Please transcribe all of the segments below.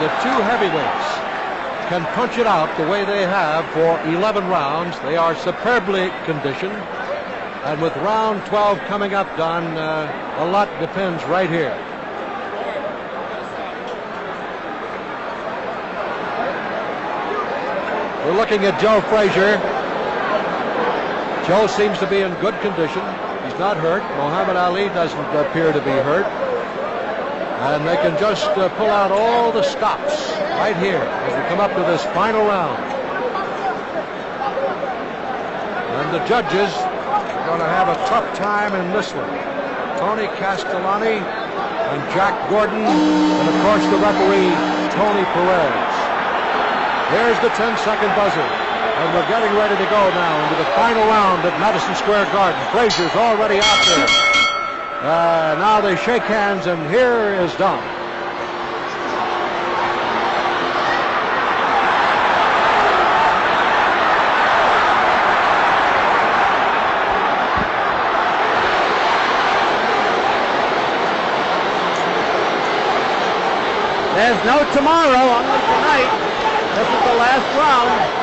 the two heavyweights can punch it out the way they have for 11 rounds, they are superbly conditioned. And with round 12 coming up, Don, a lot depends right here. We're looking at Joe Frazier. Joe seems to be in good condition. He's not hurt. Muhammad Ali doesn't appear to be hurt. And they can just pull out all the stops right here as we come up to this final round. And the judges are going to have a tough time in this one. Tony Castellani and Jack Gordon, and of course the referee, Tony Perez. Here's the 10-second buzzer. And we're getting ready to go now into the final round at Madison Square Garden. Frazier's already out there. Now they shake hands, and here is Don. There's no tomorrow, only tonight. This is the last round.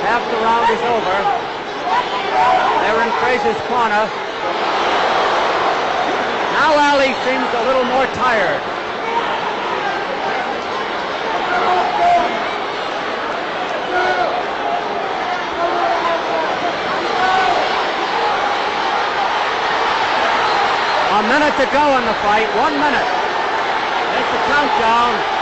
Half the round is over. They're in Frazier's corner. Now Ali seems a little more tired. A minute to go in the fight. 1 minute. There's the countdown.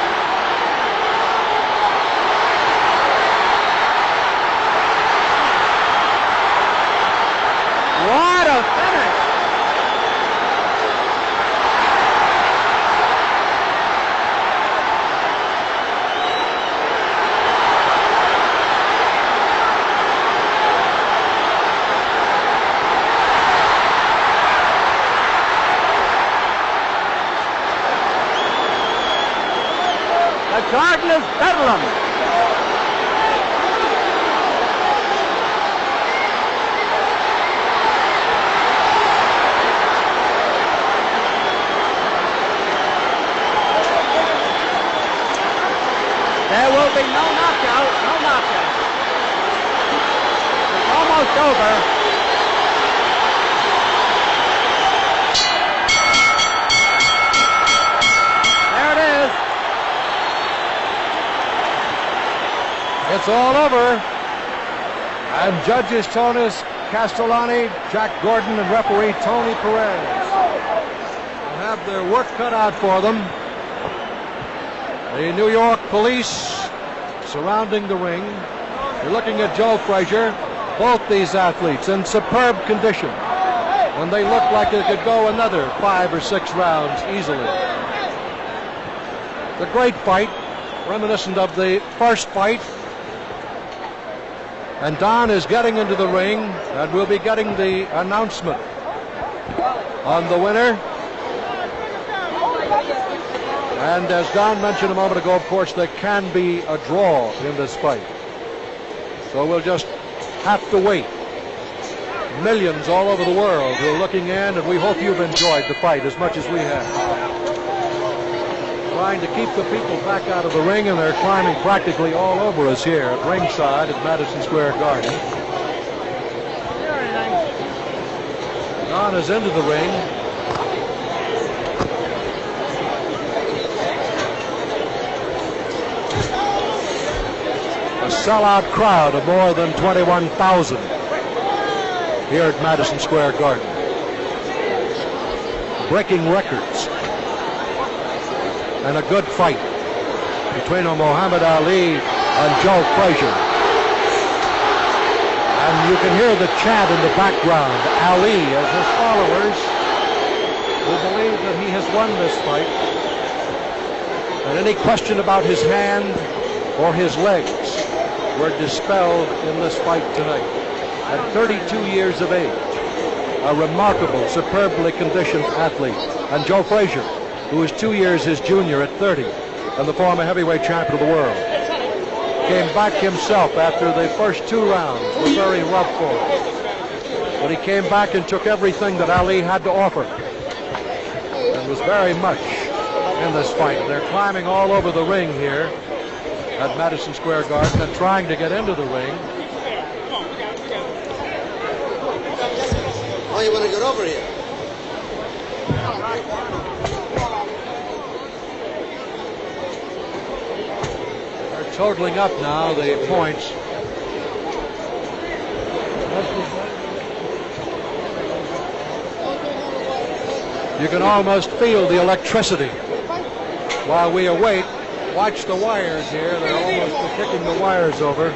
What a finish! The garden is bedlam. There will be no knockout, no knockout. It's almost over. There it is. It's all over. And judges Tony Castellani, Jack Gordon, and referee Tony Perez will have their work cut out for them. The New York police surrounding the ring. You're looking at Joe Frazier. Both these athletes in superb condition. And they look like they could go another 5 or 6 rounds easily. The great fight, reminiscent of the first fight. And Don is getting into the ring, and we'll be getting the announcement on the winner. And as Don mentioned a moment ago, of course, there can be a draw in this fight. So we'll just have to wait. Millions all over the world who are looking in, and we hope you've enjoyed the fight as much as we have. trying to keep the people back out of the ring, and they're climbing practically all over us here at ringside at Madison Square Garden. Don is into the ring. A sellout crowd of more than 21,000 here at Madison Square Garden. Breaking records. And a good fight between Muhammad Ali and Joe Frazier. And you can hear the chant in the background. Ali, as his followers, will believe that he has won this fight. And any question about his hand or his legs were dispelled in this fight tonight. At 32 years of age, a remarkable, superbly conditioned athlete. And Joe Frazier, who is 2 years his junior at 30, and the former heavyweight champion of the world, came back himself after the first 2 rounds were very rough for him. But he came back and took everything that Ali had to offer, and was very much in this fight. They're climbing all over the ring here at Madison Square Garden and trying to get into the ring. Oh, you want to get over here? They're totaling up now the points. You can almost feel the electricity while we await. Watch the wires here. They're almost kicking the wires over.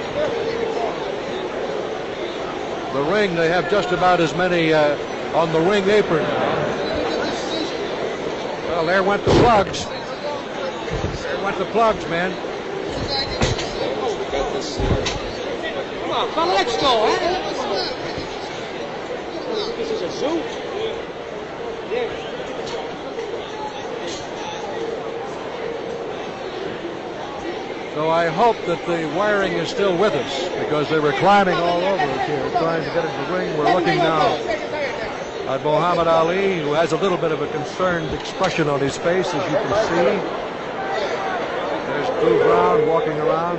The ring, they have just about as many on the ring apron now. Well, there went the plugs. There went the plugs, man. Come on, fella, let's go, huh? This is a zoo. Yeah. So I hope that the wiring is still with us, because they were climbing all over us here, trying to get into the ring. We're looking now at Muhammad Ali, who has a little bit of a concerned expression on his face, as you can see. There's Blue Brown walking around.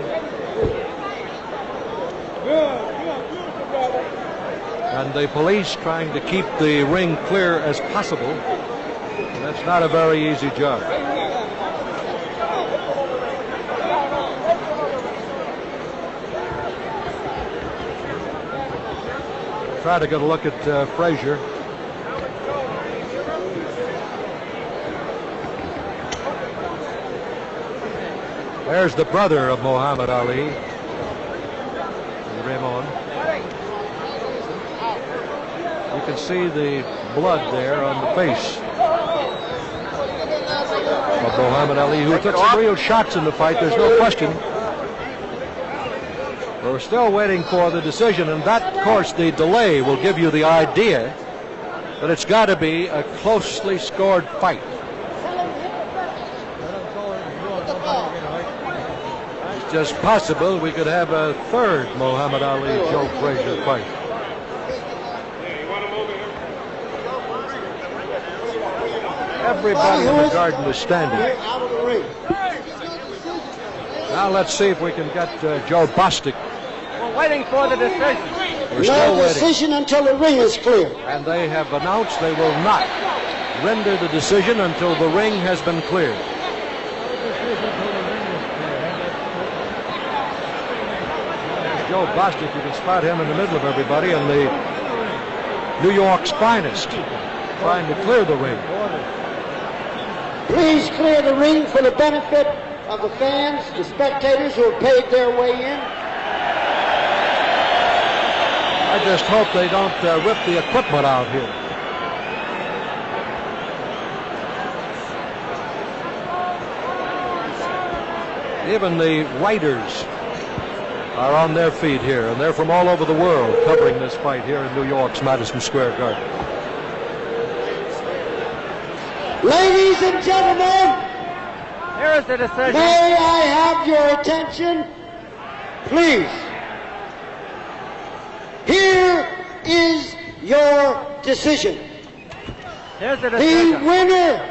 And the police trying to keep the ring clear as possible. And that's not a very easy job. Try to get a look at Frazier. There's the brother of Muhammad Ali, Raymond. You can see the blood there on the face of Muhammad Ali, who took some real shots in the fight. There's no question. We're still waiting for the decision, and that, of course, the delay will give you the idea that it's got to be a closely scored fight. It's just possible we could have a third Muhammad Ali-Joe Frazier fight. Everybody in the garden is standing. Now let's see if we can get Joe Bostic. We're waiting for the decision. We're still No waiting. decision until the ring is clear. And they have announced they will not render the decision until the ring has been cleared. Joe Bostic, you can spot him in the middle of everybody, and the New York's finest, trying to clear the ring. Please clear the ring for the benefit of the fans, the spectators who have paid their way in. I just hope they don't rip the equipment out here. Even the writers are on their feet here, and they're from all over the world covering this fight here in New York's Madison Square Garden. Ladies and gentlemen, Here is the decision. may I have your attention, please? Here is your decision. Here's the The decision. winner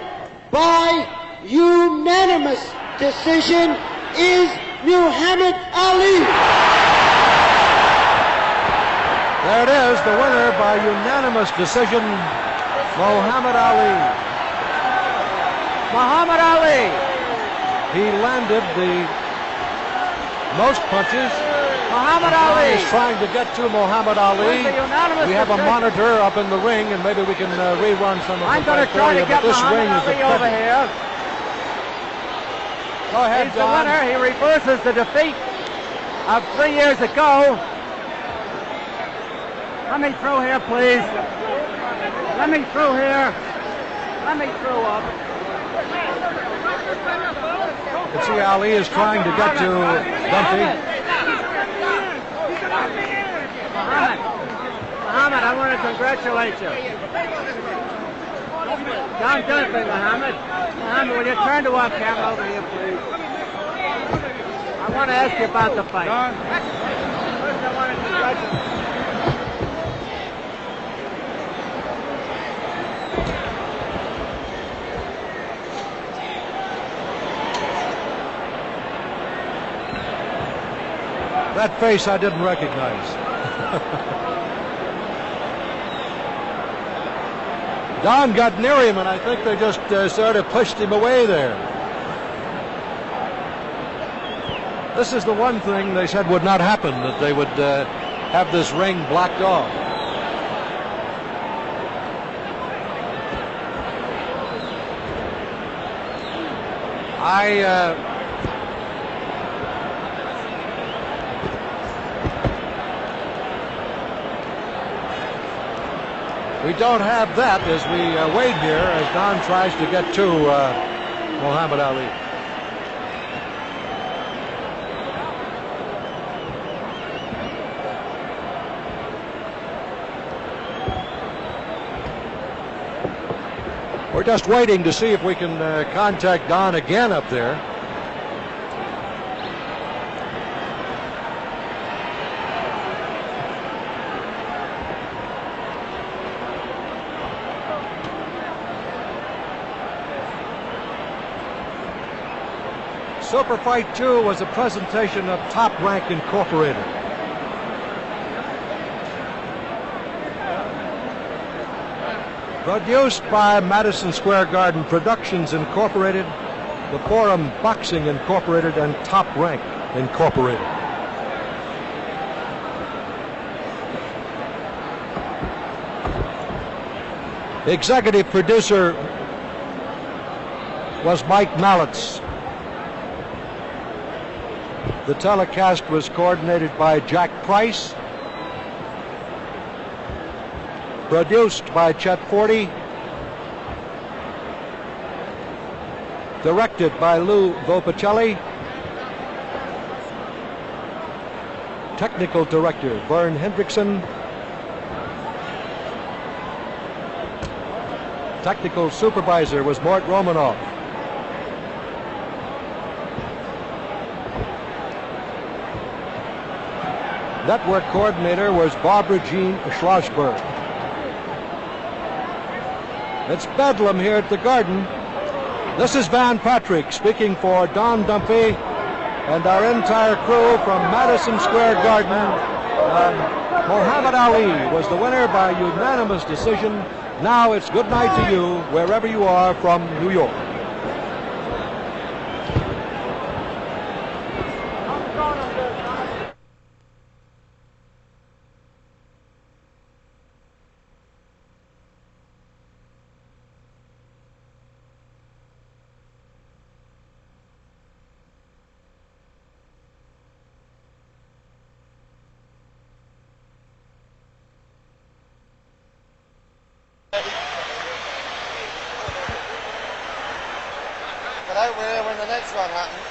by unanimous decision is Muhammad Ali. There it is, the winner by unanimous decision, Muhammad Ali. Muhammad Ali. He landed the most punches. Muhammad Ali. He's trying to get to Muhammad Ali. We have a monitor up in the ring, and maybe we can rerun some of I'm the going to try to get this Muhammad ring Ali is over here. Go ahead, He's Don. the winner. He reverses the defeat of 3 years ago. Let me through here, please. Let me through here. Let me through up. You see Ali is trying to get to Dumpy. Muhammad, I want to congratulate you. Don Dumpy, Muhammad. Muhammad, will you turn to our camera over here, please? I want to ask you about the fight. First, I want to congratulate you. That face I didn't recognize. Don got near him, and I think they just sort of pushed him away there. This is the one thing they said would not happen, that they would have this ring blocked off. We don't have that as we wait here as Don tries to get to Muhammad Ali. We're just waiting to see if we can contact Don again up there. Super Fight 2 was a presentation of Top Rank Incorporated. Produced by Madison Square Garden Productions Incorporated, the Forum Boxing Incorporated, and Top Rank Incorporated. Executive producer was Mike Mallitz. The telecast was coordinated by Jack Price. Produced by Chet Forty. Directed by Lou Vopicelli. Technical director Vern Hendrickson. Technical supervisor was Mort Romanoff. Network coordinator was Barbara Jean Schlossberg. It's bedlam here at the Garden. This is Van Patrick speaking for Don Dumpy and our entire crew from Madison Square Garden. Muhammad Ali was the winner by unanimous decision. Now it's good night to you wherever you are from New York. But out when the next one happens.